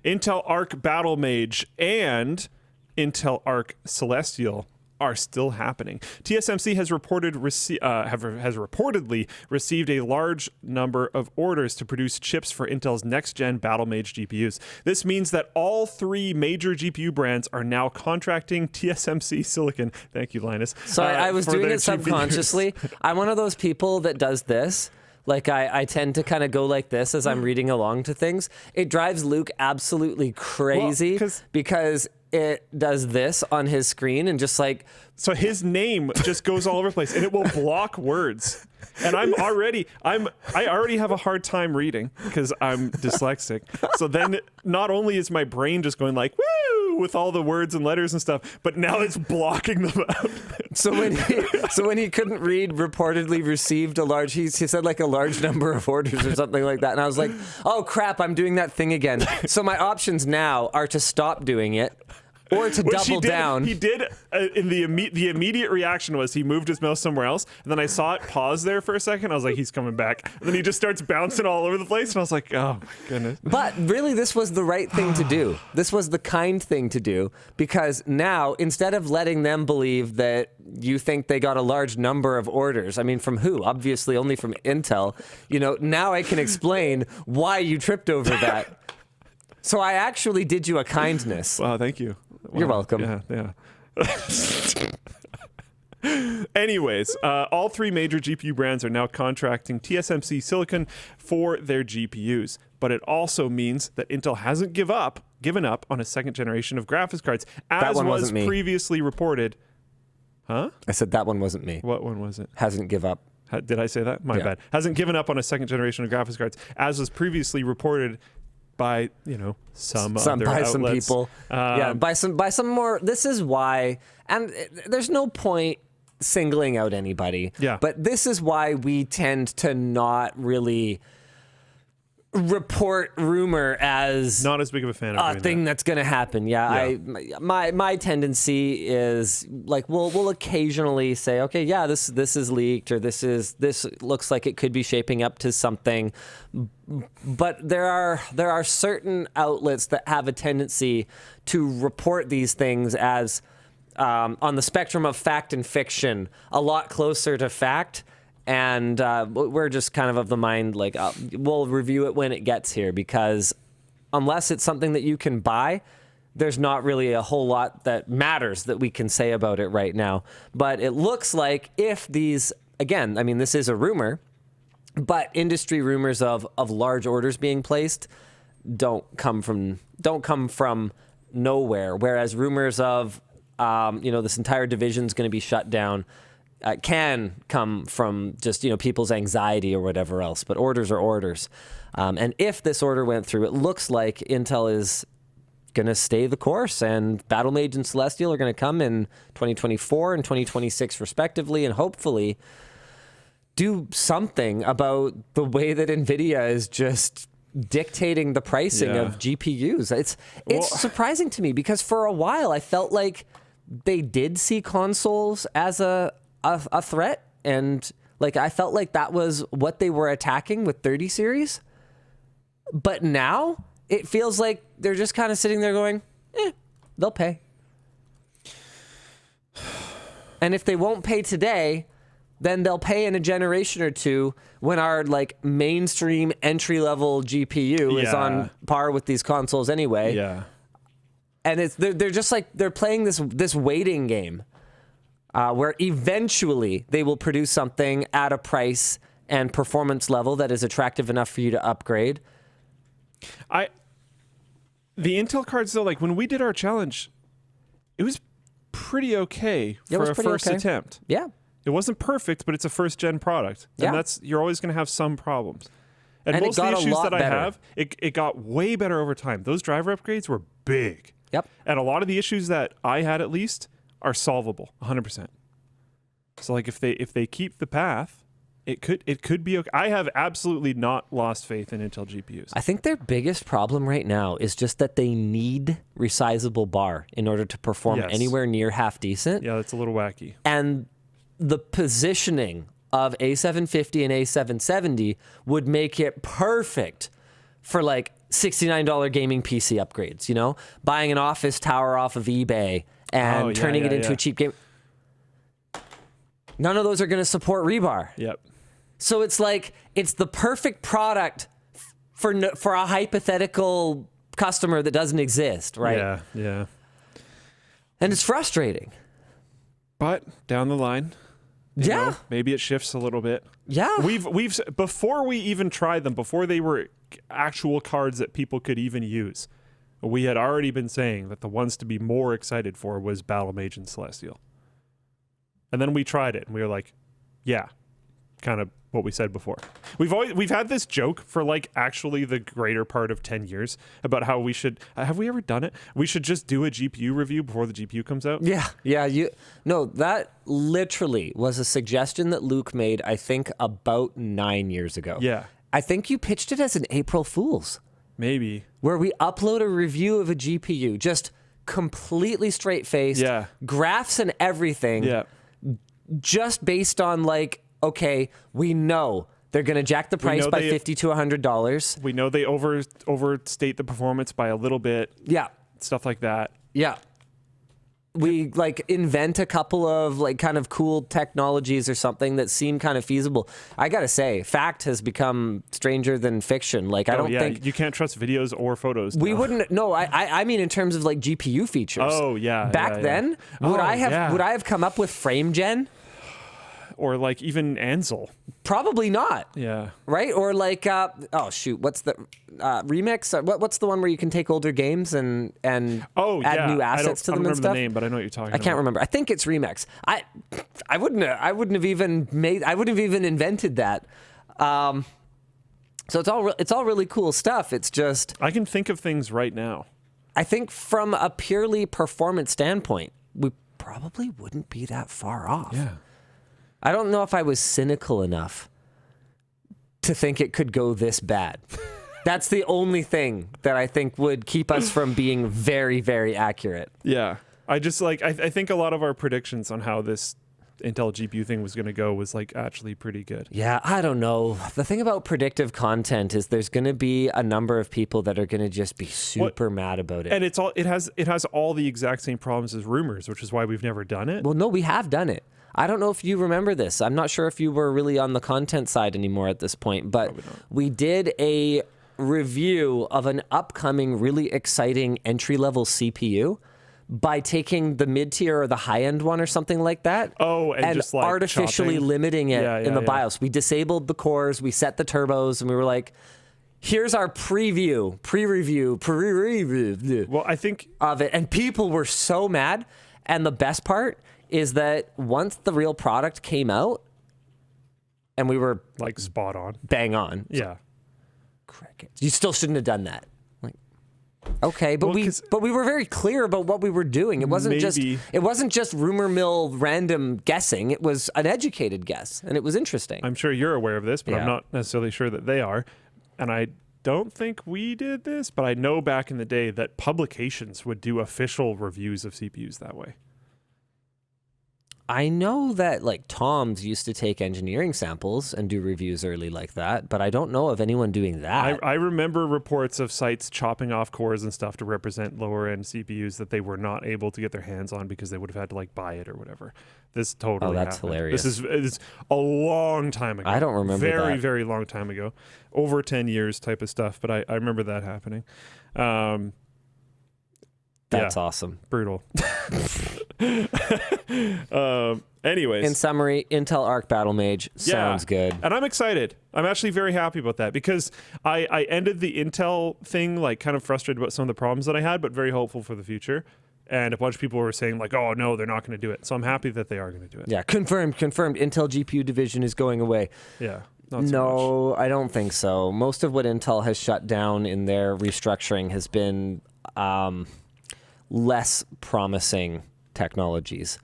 Intel Arc Battlemage and Intel Arc Celestial are still happening. TSMC has reportedly received a large number of orders to produce chips for Intel's next-gen Battlemage GPUs. This means that all three major GPU brands are now contracting TSMC silicon. Thank you, Linus. Sorry, I was doing it subconsciously. I'm one of those people that does this. Like, I tend to kind of go like this as I'm reading along to things. It drives Luke absolutely crazy because it does this on his screen and just like... So his name just goes all over the place and it will block words. And I already have a hard time reading because I'm dyslexic. So then not only is my brain just going like, woo, with all the words and letters and stuff, but now it's blocking them out. So when he couldn't read, reportedly received a large, he said like a large number of orders or something like that. And I was like, oh crap, I'm doing that thing again. So my options now are to stop doing it or to double down. He did. The immediate reaction was he moved his mouse somewhere else, and then I saw it pause there for a second. I was like, he's coming back. And then he just starts bouncing all over the place, and I was like, oh my goodness. But really, this was the right thing to do. This was the kind thing to do, because now instead of letting them believe that you think they got a large number of orders, I mean, from who? Obviously, only from Intel. You know, now I can explain why you tripped over that. So I actually did you a kindness. Wow, thank you. Wow. You're welcome. Yeah. Anyways, all three major GPU brands are now contracting TSMC silicon for their GPUs. But it also means that Intel hasn't given up on a second generation of graphics cards, as was previously reported. Huh? I said that one wasn't me. What one was it? Hasn't give up. Did I say that? My bad. Hasn't given up on a second generation of graphics cards, as was previously reported by some people, by some more. This is why, and there's no point singling out anybody. Yeah, but this is why we tend to not really report rumor as not as big of a fan of a thing that's going to happen. Yeah, my tendency is like we'll occasionally say, okay, yeah, this is leaked, or this looks like it could be shaping up to something. But there are certain outlets that have a tendency to report these things as on the spectrum of fact and fiction, a lot closer to fact. And we're just kind of the mind, like, we'll review it when it gets here, because unless it's something that you can buy, there's not really a whole lot that matters that we can say about it right now. But it looks like if these, again, I mean, this is a rumor, but industry rumors of large orders being placed don't come from nowhere, whereas rumors of, this entire division's going to be shut down can come from just, people's anxiety or whatever else, but orders are orders. And if this order went through, it looks like Intel is going to stay the course, and Battlemage and Celestial are going to come in 2024 and 2026 respectively, and hopefully do something about the way that NVIDIA is just dictating the pricing of GPUs. It's surprising to me, because for a while I felt like they did see consoles as a threat, and like I felt like that was what they were attacking with 30 series. But now it feels like they're just kind of sitting there going, they'll pay. And if they won't pay today, then they'll pay in a generation or two when our like mainstream entry-level GPU is on par with these consoles anyway. Yeah. And they're just like, they're playing this waiting game. Where eventually they will produce something at a price and performance level that is attractive enough for you to upgrade. The Intel cards, though, like when we did our challenge, it was pretty okay for a first attempt. Yeah. It wasn't perfect, but it's a first-gen product. And you're always going to have some problems. And most of the issues that I have, it got way better over time. Those driver upgrades were big. Yep. And a lot of the issues that I had, at least, are solvable 100%. So like if they keep the path, it could be okay. I have absolutely not lost faith in Intel GPUs. I think their biggest problem right now is just that they need resizable bar in order to perform anywhere near half decent. Yeah, that's a little wacky. And the positioning of A750 and A770 would make it perfect for like $69 gaming PC upgrades, you know, buying an office tower off of eBay and turning it into a cheap game. None of those are going to support rebar. Yep. So it's like, it's the perfect product for a hypothetical customer that doesn't exist, right? Yeah, yeah. And it's frustrating. But down the line, you know, maybe it shifts a little bit. Yeah. We've before we even tried them, before they were actual cards that people could even use, we had already been saying that the ones to be more excited for was Battlemage and Celestial. And then we tried it and we were like, yeah, kind of what we said before. We've had this joke for like actually the greater part of 10 years about how we should, have we ever done it? We should just do a GPU review before the GPU comes out. Yeah. No, that literally was a suggestion that Luke made, I think about 9 years ago. Yeah. I think you pitched it as an April Fool's. Maybe. Where we upload a review of a GPU, just completely straight-faced, graphs and everything. Yeah. Just based on like, okay, we know they're going to jack the price by $50 to $100. We know they overstate the performance by a little bit. Yeah. Stuff like that. Yeah. We like invent a couple of like kind of cool technologies or something that seem kind of feasible. I got to say, fact has become stranger than fiction. Like, I don't think you can't trust videos or photos. We wouldn't. No, I mean, in terms of like GPU features. Oh yeah. Back then, would I have come up with frame gen? Or like even Ansel. Probably not. Yeah. Right? Or like, oh shoot, what's the Remix? What's the one where you can take older games and add new assets to them and stuff? I don't remember the name, but I know what you're talking about. I can't remember. I think it's Remix. I wouldn't have even invented that. So it's all really cool stuff. It's just, I can think of things right now. I think from a purely performance standpoint, we probably wouldn't be that far off. Yeah. I don't know if I was cynical enough to think it could go this bad. That's the only thing that I think would keep us from being very, very accurate. Yeah. I just like, I think a lot of our predictions on how this Intel GPU thing was going to go was like actually pretty good. Yeah, I don't know. The thing about predictive content is there's going to be a number of people that are going to just be super mad about it. And it has all the exact same problems as rumors, which is why we've never done it. Well, no, we have done it. I don't know if you remember this. I'm not sure if you were really on the content side anymore at this point, but we did a review of an upcoming really exciting entry-level CPU by taking the mid-tier or the high-end one or something like that. Oh, and just like artificially limiting it in the BIOS. We disabled the cores, we set the turbos, and we were like, here's our preview well, I think of it. And people were so mad. And the best part is that once the real product came out and we were like spot on, bang on. Yeah. Crickets. You still shouldn't have done that. Like, okay, but we were very clear about what we were doing. It wasn't just rumor mill random guessing. It was an educated guess, and it was interesting. I'm sure you're aware of this, but I'm not necessarily sure that they are. And I don't think we did this, but I know back in the day that publications would do official reviews of CPUs that way. I know that like Tom's used to take engineering samples and do reviews early like that, but I don't know of anyone doing that. I remember reports of sites chopping off cores and stuff to represent lower end CPUs that they were not able to get their hands on because they would have had to like buy it or whatever. This totally that's happened. Hilarious. It's a long time ago. I don't remember very, that. very long time ago. Over 10 years type of stuff, but I remember that happening. That's awesome. Brutal. Anyways. In summary, Intel Arc Battlemage sounds good. And I'm excited. I'm actually very happy about that because I ended the Intel thing like kind of frustrated about some of the problems that I had, but very hopeful for the future. And a bunch of people were saying like, oh no, they're not going to do it. So I'm happy that they are going to do it. Yeah, confirmed. Intel GPU division is going away. Yeah. No, I don't think so. Most of what Intel has shut down in their restructuring has been less promising technologies.